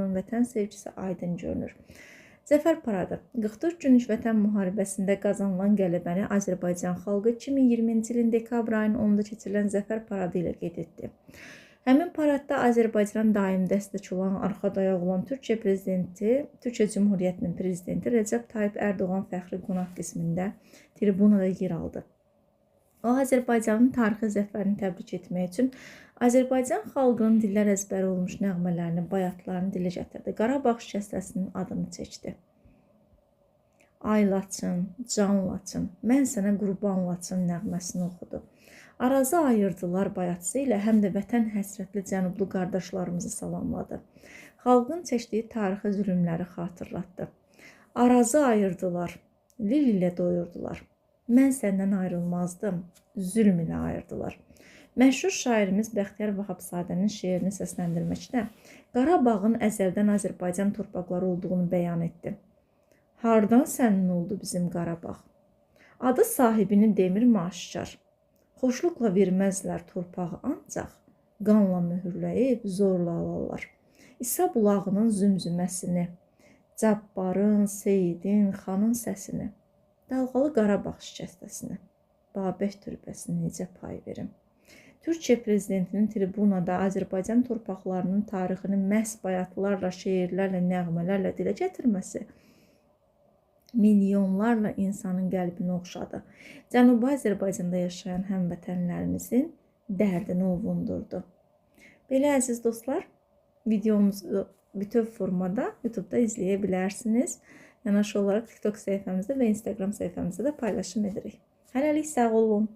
xalqının vətən sevgisi aydın görünür. Zəfər paradı 44 günlük vətən müharibəsində qazanılan qələbəni Azərbaycan xalqı 2020-ci ilin dekabr ayının 10-da keçirilən Zəfər paradı ilə qeyd etdi. Həmin paradda Azərbaycan daim dəstək olan, arxa dayaq olan Türkiyə Cümhuriyyətinin prezidenti Rəcəb Tayyip Ərdoğan fəxri qonaq qismində tribunada yer aldı. O, Azərbaycanın tarixi zəfərini təbrik etmək üçün Azərbaycan xalqının dillər əzbəri olmuş nəğmələrini, bayatlarını dilə gətirdi. Qarabağ şikəstəsinin adını çəkdi. Ay Laçın, can Laçın, mən sənə qurban Laçın nəğməsini oxudu. Arazı ayırdılar bayatçısı ilə həm də vətən həsrətli cənublu qardaşlarımızı salamladı. Xalqın çəkdiyi tarixi zülmləri xatırlatdı. Arazı ayırdılar, lil ilə doyurdular. Mən səndən ayrılmazdım, zülm ilə ayırdılar. Məşhur şairimiz Bəxtiyar Vahabzadənin şeirini səsləndirməkdə Qarabağın əzəldən Azərbaycan torpaqları olduğunu bəyan etdi. Hardan sənin oldu bizim Qarabağ? Adı sahibini demirmi aşkar? Xoşluqla verməzlər torpağı ancaq qanla mühürləyib zorla alarlar. İsa bulağının zümzüməsini, Cabbarın, Seyidin, xanın səsini, dalğalı Qarabağ şikəstəsini, Babək türbəsini necə pay verim? Türkiyə prezidentinin tribunada Azərbaycan torpaqlarının tarixini məhz bayatlarla, şeirlərlə, nəğmələrlə dilə gətirməsi milyonlarla insanın qəlbini oxşadı. Cənubi Azərbaycanda yaşayan həmvətənlərimizin dərdini ovundurdu. Belə əziz dostlar, videomuzu bütöv formada YouTube-da izləyə bilərsiniz. Yanaşı olaraq TikTok səhifəmizdə və Instagram səhifəmizdə də paylaşım edirik. Hələlik sağ olun.